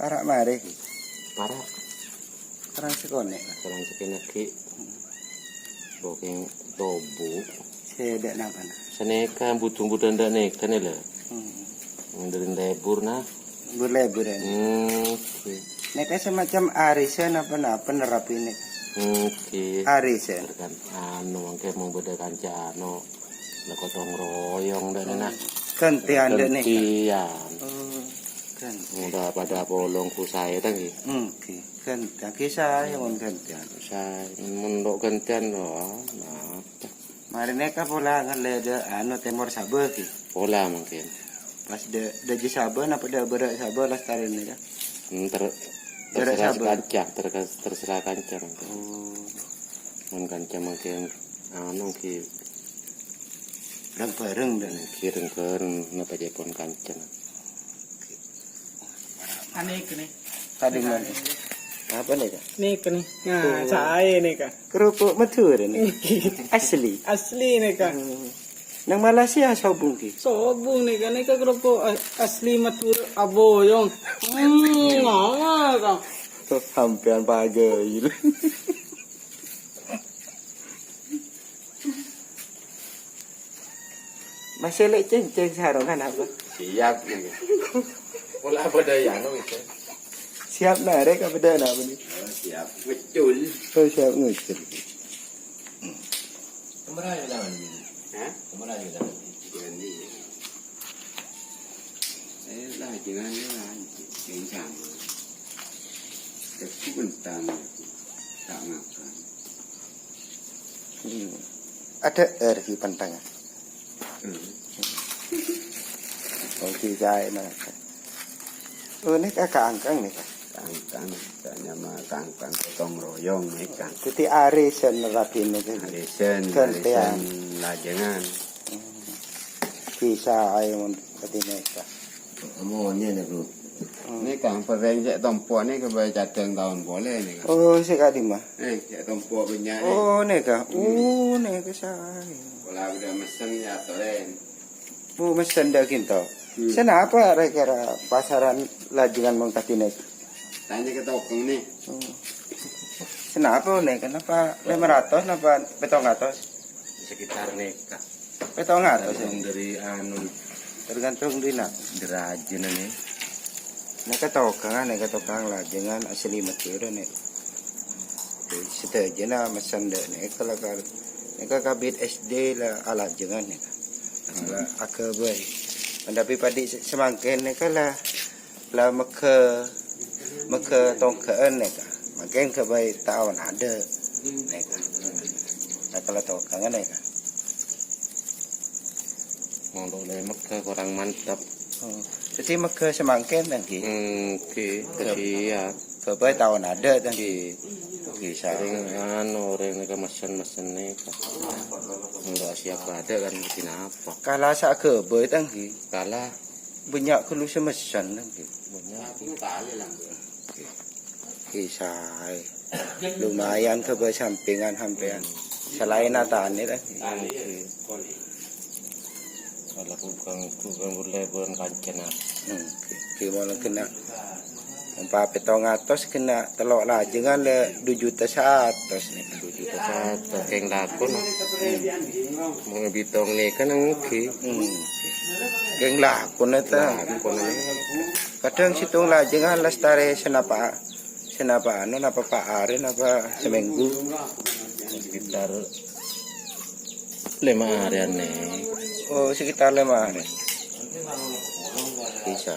Parak mari iki. Parak. Karang sekone. Karang sekene ki. Bokeng tobu. Sedek napa na. Seneka budung-budung ndak neka ne lho. Ngenderin lebur nah. Lebur ya. Oke. Nek semacam arisan apa penerapi nek. Oke. Arisan. Kan anu mangke mau beda kancano. Lah gotong royong dan enak. Gantian dek nek. Gantian. Kan. Udah pada polongku saya tadi. Oke. Gantian kisah yang gantian. Saya mendok gantian loh. Nah. Mari nek pola ngalede anu temor sabar ki. Pola mungkin. Pas de sabar apa de berak sabar lestari ni ya. Terserah kancah, terserah kancah. Mun kancah mungkin anu ki bareng dan kireng napa jepon kancah. Aneh nih. tadi mana? Apa nih kak? Nih nih. Nah, saya nih kak. Kerupuk Madura nih. Asli. Asli nih kak. Nang Malaysia sobung ki. Sobung nih kak. Nih kak kerupuk asli Madura aboyong. Ngomong kak. Hampian pagi. Masih lek ceng sarung kan apa? Siap nih. Pola budaya no itu. Siap narek apa dah apa ni? Siap ngecul. Oh siap ngecil. Kemana jalan ni? Hah? Kemana jalan ni? Saya lah jangan lah jangan. Kesulitan tak makan. Ada di pantangan. Oh saya nak. Oh ni kakak angkang ni kak. Kangkang, tanya mah kangkang gotong royong ikan. Jadi arisan rapi ni kan. Arisan lajengan. Bisa ayam tadi mereka. Amonya ni bro. Ni kang pereng cek tompok ni kebaik cadang tahun boleh ni kan. Oh sekali mah. Cek tompok banyak ni. Oh ni kak. Oh ni kak saya. Kalau udah mesen ya toren. Oh mesen dah kinto. Kenapa kira pasaran lajengan mong tadi naik? Tanya ke tokong ni. Kenapa nih? Kenapa 500? Kenapa 700? Sekitar ni kak. 700 ya? Dari anu Tergantung dina. derajat ni. Nek ketokang lajengan asli Madura nih. Setuju na masan deh nih kalau kabit SD lah alajengan nih. Kalau aku boy. Tapi padi semangkin nih kalau lah maka tongkaan nih kan. Makin kebaik tahun ada nih kan. Nah kalau tokangan nih kan. Mau lemak ke kurang mantap. Jadi maka semangkin lagi. Oke, siap. Kebaik tahun ada lagi. Bisa. Orang ni mesen ni kan. Enggak siap ada kan mungkin apa. Kalau sak kebaik lagi. Kalah Banyak kelu semesan lagi. banyak kali lah. Kisah lumayan kebersampingan hampiran selain nataan ini lagi. Kalau bukan boleh bukan kancana. Gimana kena 400 kena telok lajengan le 2 juta 100 nih. 2 juta satu keng lakon. Mau bitong ni kan oke. Geng lakon eta. Kadang situng lajengan lestari senapa anu napa Pak Arin apa seminggu Sekitar 5 harian nih. oh sekitar 5 hari bisa